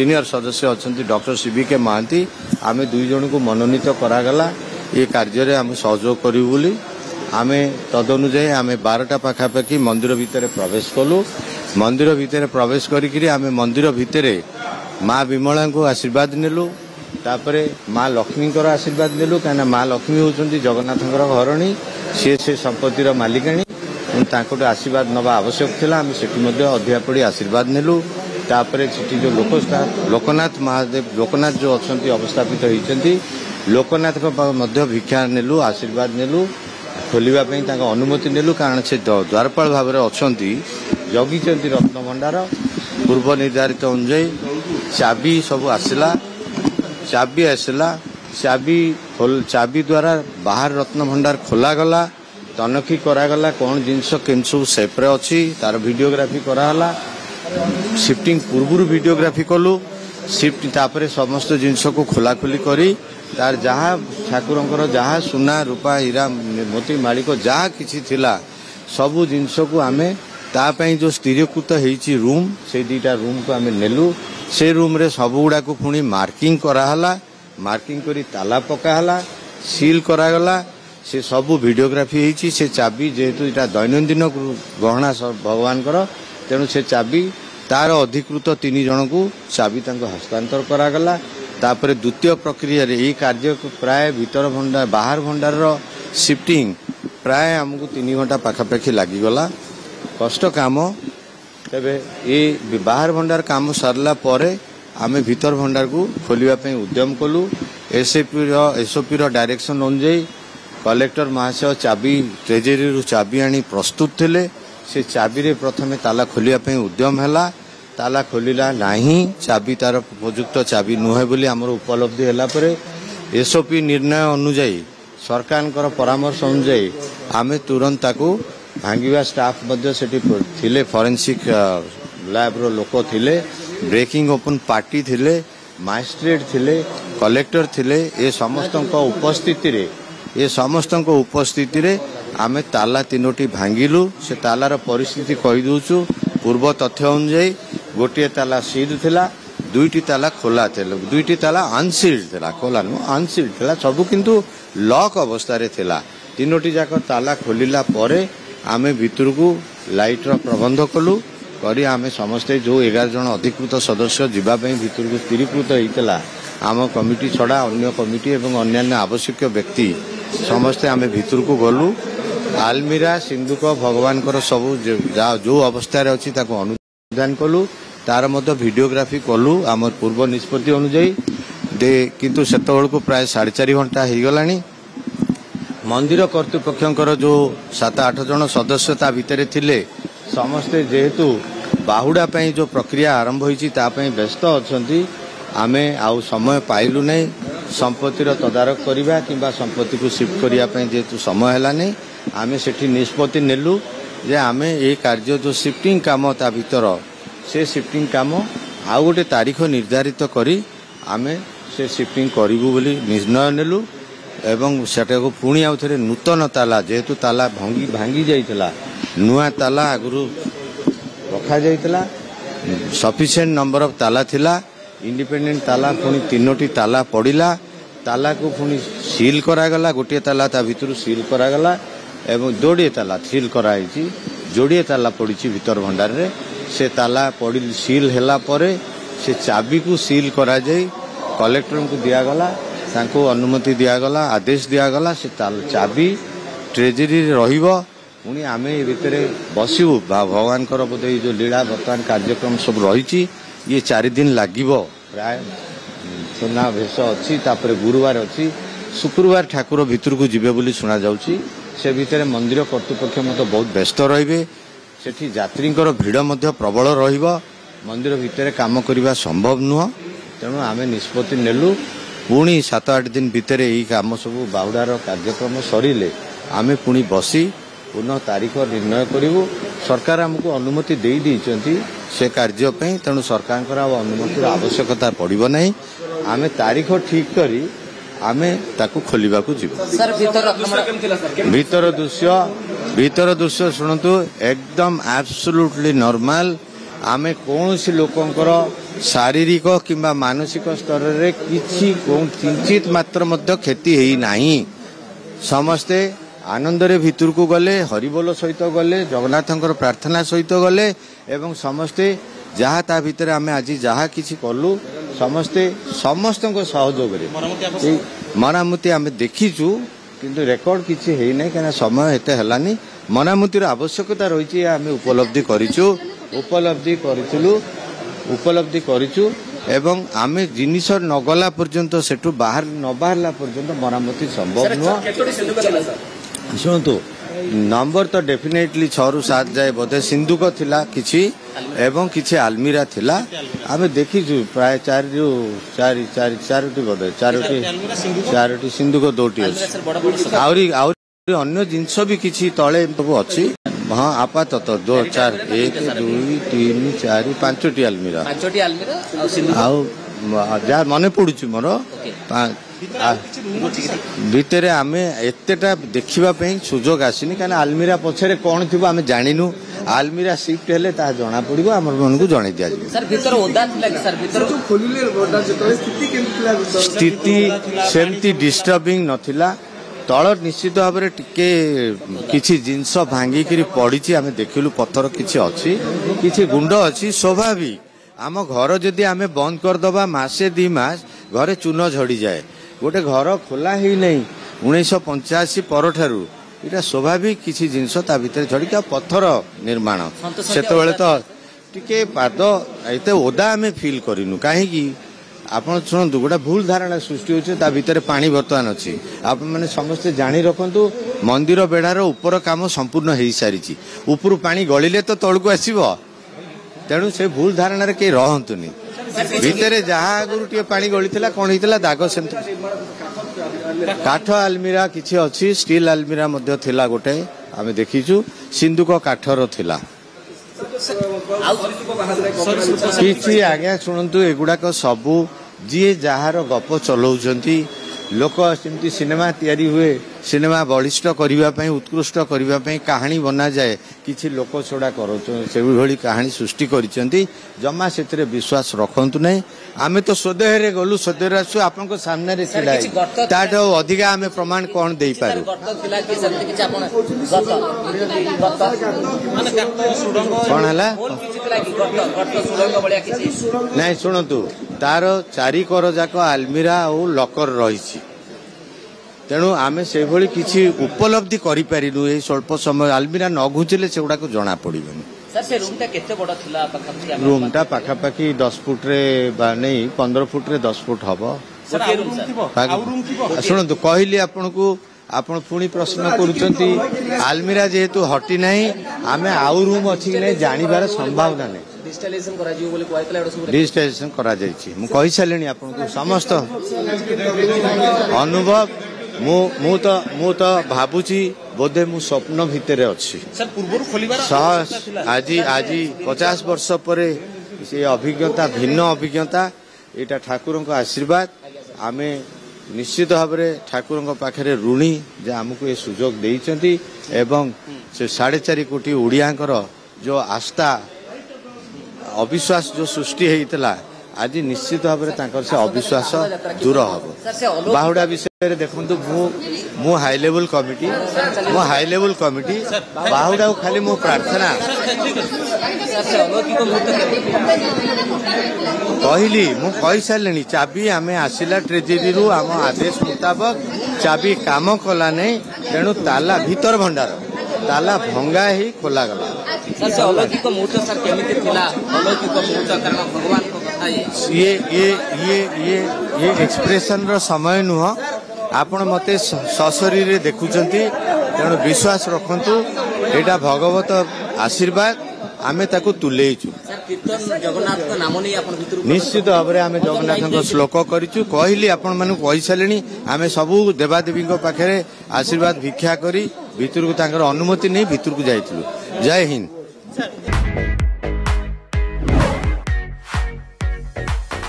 Senior सदस्य अच्छा doctor सीबीके Mahanti आमे दुई जन को मनोनीत करागला ये कार्य आम सहयोग करूँ बोली आमे तदनुजाई आमे 12टा पाखापाखि मंदिर भितर प्रवेश कलु मंदिर भितर प्रवेश करी आमे मंदिर भितर माँ विमला को आशीर्वाद नेलु तापरे माँ लक्ष्मी आशीर्वाद नेलु कहीं माँ लक्ष्मी होती जगन्नाथ घरणी सी से संपत्तिर मालिकाणी तांको आशीर्वाद नवा आवश्यक थिला आमे सेठी मध्ये अध्यापड़ी आशीर्वाद नेलु तापरे सेठी जो लोकनाथ महादेव लोकनाथ जो अछंती अवस्थापित होइचंती लोकनाथ को मध्य भिक्षा नेलु आशीर्वाद नेलु खोलिबा पई तांको अनुमति नेलु कारण से द्वारपाल भाव में अछंती जगिचंती रत्न भंडार पूर्व निर्धारित अनुଯାयी चाबी सब आसला चाबी द्वारा बाहर रत्न भंडार खोला गला तनखी करागला कौन जिनस केम सब सेप्रे अच्छी तार वीडियोग्राफी कराला शिफ्टिंग पूर्व वीडियोग्राफी कलु शिफ्ट तापर समस्त जिनस को खोलाखोली करी तार जहाँ ठाकुर जहाँ सुना रूपा हीरा मोती मालिक जहाँ किसी थिला सबू जिनस को आमे तापाई जो स्थिरीकृत होती रूम से दुईटा रूम को आमे नेलु से रूम रे सब गुड़ा को पुणी मार्किंग कराला मार्किंग करी ताला पकाला सील करागला से सबू वीडियोग्राफी होती से चाबी जेहेतु यहाँ दैनंदिन गहना भगवान तेणु से चाबी तार अधिकृत 3 जन को चाबी हस्तांतर करागला तापर द्वितीय प्रक्रिया रे ये कार्य को प्राय भीतर भंडार बाहर भंडार शिफ्टिंग प्राय आमको 3 घंटा पाखापाखि लगिगला कष्ट काम तेबे ये बाहर भंडार काम सरला परे आमे भीतर भंडार को खोलिबा पई उद्यम कलु एसओपी रो डायरेक्शन अनुଯାयी कलेक्टर महाशय चाबी ट्रेजरी चाबी आनी प्रस्तुत थिले से चाबी रे प्रथमे ताला खोलिया पई उद्यम हैला ताला खोलिला नाही चाबी तार उपयुक्त चाबी नुहे बोली आमर उपलब्धि हैला परे एसओपी निर्णय अनुଯାयी सरकार परामर्श अनुଯାयी आमे तुरंत ताकू भांगिवा स्टाफ मध्य सेठी थिले फॉरेंसिक लैब रो लोक थिले ब्रेकिंग ओपन पार्टी थिले मजिस्ट्रेट थिले कलेक्टर थिले ए समस्त उपस्थिति रे आमे ताला 3टी भांगिलु से तालार परिस्थिति कहि दउछु पूर्व तथ्य अनुଯାयी गोटे ताला सील थिला 2टी ताला खोला थिला 2टी ताला अनसील्ड थिला खोला नु अनसील्ड थिला सब किंतु लॉक अवस्था रे थिला 3टी जाक ताला खोलिला परे आमे भितर को लाइट रो प्रबंध कलु करी आमे समस्ते जो 11 जन अधिकृत सदस्य जीवा पई भितर को स्थिरीकृत होइतला आम कमिटी छड़ा अन्य कमिटी एवं अन्य आवश्यक व्यक्ति समस्ते आमे भितर को गलु आलमीरा सिंधुक भगवान सब जो अवस्था अच्छी अनुधान कलु तार मध्य वीडियोग्राफी कलु आम पूर्व निष्पत्ति अनुଯାयी किंतु सेतबेल को प्राय 4.5 घंटा हो गलानी मंदिर कर्तृपक्षर जो 7-8 जन सदस्यता भितर थिले समस्ते जेहेतु बाहुड़ा पई जो प्रक्रिया आरंभ होईची ता पई व्यस्त अछंती आमे आउ समय पाइलु नहीं संपत्तिर तदारक करिबा किंबा संपत्ति को शिफ्ट करिया पई जेहेतु समय हैला नहीं आमे सेठी निष्पत्ति नेलु जे आमे ए कार्य जो शिफ्टिंग काम ता भीतर से शिफ्टिंग काम आउ गोटे तारीख निर्धारित करी आमे से शिफ्टिंग करिबु बोली निर्णय नेलु एवं सेटा को पुणी आउ थरे नूतन ताला जेहेतु ताला भांगी जाइतला नुआ ताला आगुरु रखा जाइतला सफिशिएंट नंबर ऑफ ताला थिला इंडिपेंडेंट ताला पुणी 3टी ताला पड़िला ताला को पुणी सील करागला गोटे ताला ता भितर सील करागला एवं 2टी ताला सील कराई जोड़े ताला पड़ी भीतर भंडार रे से ताला पड़ी सील हैला परे से चाबी को सील करा जाई कलेक्टर को दियागला तांको अनुमति दियागला आदेश दियागला से चाबी ट्रेजरी रहिबो पुणी आमे भितर बसबू भगवान बोधे जो लीला बर्तमान कार्यक्रम सब रही ये 4 दिन लागिबो प्राय सुना भेष अच्छी तापर गुरुवार अच्छी शुक्रवार ठाकुर भितर को जीवे बोली सुना जाउची से भितर मंदिर कर्तृपक्ष मत बहुत व्यस्त रहिबे सेठी यात्रींकर भीड़ मध्य प्रबल रहिबो मंदिर भितर काम करबा संभव नुह तेणु आमे निष्पत्ति नेलु पुणी 7-8 दिन भितर यही काम सब बाहुडार कार्यक्रम सरिले आमे पुणी बसी पुनः तारीख निर्णय करूँ सरकार आमको अनुमति दे देइचंती से कार्य पे तेणु सरकार अनुमति आवश्यकता पड़ो ना आमे तारीख ठीक करी आमे ताकू खोलिबा को जीव भीतर दृश्य शुणु एकदम एब्सोल्युटली नॉर्मल आमे कौन सी लोकंकर शारीरिक किंबा मानसिक स्तर रे किछि किंचित मात्र मध्य क्षति हेई नाही। समस्ते आनंद रे भितर को गले, हरिबोल सहित गले, जगन्नाथंकर प्रार्थना सहित गले एवं समस्ते जहा ता भितर आमे आज जहा किछि कलु समस्ते समस्त सहयोग रे मरामती आमे देखिचु किंतु रेकर्ड किछि हेई नै कना समय हेते हलानी। मरामतीर आवश्यकता रही आम उपलब्धि करिचु एवं आम जिनिस नगला पर्यंत सेठु बाहर न बाहरला पर्यंत मरामती संभव नुह। शुणु नंबर तो डेफिनेटली 6 ରୁ 7 जाए बोधे सिंधुक थिला किछि एवं किछि आलमीरा थिला आमे देखिचु प्राय 4 ରୁ 4 बोधे 4 सिंधुक 2टी अछि आउरी अन्य जिनस भी किछि तळे सब अछि। हाँ आपातत 2 4 1 2 3 4 5टी आलमीरा जा मन पड़ुछि मोर भितर आम एतेटा देखा सुजोग आसनी कहीं आलमीरा पछरे कौन थी आम जानू आलमीरा शिफ्ट हेले ता जना पड़ो आम मन को जन दि स्थिति सेमती डिस्टर्बिंग नथिला तल निश्चित भाव में टिके किछि जिनस भांगिकी पड़ी आम देखिलु पत्थर किछि अछि किछि गुंड अछि स्वाभाविक आम घर जदि आम बंद करदबा मासे 2 मास घरे चून झड़ी जाए गोटे घर खोला ही नहीं 1985 परठारु इटा स्वाभाविक किछि जिनस ता भितर झड़िका पत्थर निर्माण सेतबेले तो टिके पाद एते ओदा आम फील करिनु काहेकि आपण शुणु गोटे भूल धारणा सृष्टि होचे ता भितर पानी बर्तमान अच्छी आप मैंने समस्ते जानी रखु मंदिर बेढ़ार ऊपर काम संपूर्ण हो सारी ऊपर पानी गलिले तो तौक आसब तेणु से भूल धारणा कहीं रहतुनि भितर जहाँ आगुरी टे पानी गली कौन होता दाग से काठ आलमीरा किछि अच्छी स्टील आलमीरा मध्य थिला गोटे आम देखीचु सिंधुक काठर थिला किछि आज्ञा शुणु एगुड़ाक सबू जी जार गप चलाउछंती लोक सेमती सिनेमा तैयारी हुए सिनेमा बलिष्ठ करने उत्कृष्ट करने कहानी बना जाए किछि लोक छोड़ा कर कहानी सृष्टि करिसेंती जमा से विश्वास रखंतु नहीं आमे तो स्वदेह रे गलु स्वदेह आसु आपन सामने रे छिड़ा ताठ अधिका आमे प्रमाण कौन दे पारू कौन हला नहीं शुणु तार 4 कर जाक आलमीरा और लकर रही तेणु आमे से भली किछि उपलब्धि करि पारिनु ए स्वल्प समय आलमीरा न घुंचिले से गुडा को जना पड़िबनी। सर से रूम टा केते बड़ थिला पाखा रूम टा पाखा पाखी 10 फुट रे बा नहीं 15 फुट रे 10 फुट हबो सर आ रूम थिबो शुणु तो कहली आपन को आपण पुणी प्रश्न करूचंती आलमीरा जेहेतु हटी नहीं आमे आउ रूम अछि नै जानिबार संभावना नै डिजिटलाइजेशन करा जियो बोले कहैतला एडो सब डिजिटलाइजेशन करा जाय छी मु कहि सालेनी आपन को समस्त अनुभव मु तो भाबुची बोधे मु स्वप्न भितरे अछि सर पूर्व खोलिबार आज 50 वर्ष परे से अभिज्ञता भिन्न अभिज्ञता एटा ठाकुरन को आशीर्वाद आमे निश्चित भाव में ठाकुर पाखे ऋणी जे आमको ये सुजोग देइचंती एवं से 4.5 कोटी ओडियांकर जो आस्था अविश्वास जो सृष्टि होता आज निश्चित भाव में से अविश्वास दूर हम बाहुड़ा विषय देखु मु हाई लेवल कमिटी बाहुड़ा को खाली मो प्रार्थना कहली मु कही सारे चाबी आम आसला ट्रेजेरी रु आम आदेश मुताबक चाबी काम कला नहीं तेणु ताला भीतर भंडार ताला भंगा ही खोला गला अलौकिक मुहूर्त सर केमिति थिला अलौकिक मुहूर्त कारण भगवान को कथा ये एक्सप्रेशन रो समय नुह आपण मते सशरीर देखुचंती तेणु विश्वास रखंतु एटा भगवत आशीर्वाद आमे ताकू तुलेइचु निश्चित भाव में आम जगन्नाथ श्लोक करिचु कहली आपण मानु कहि सालेनी आमे सबु देवादेवी पाखे आशीर्वाद भिक्षा करी भितर को अनुमति नहीं भितर को जाइथिलु। जय हिंद।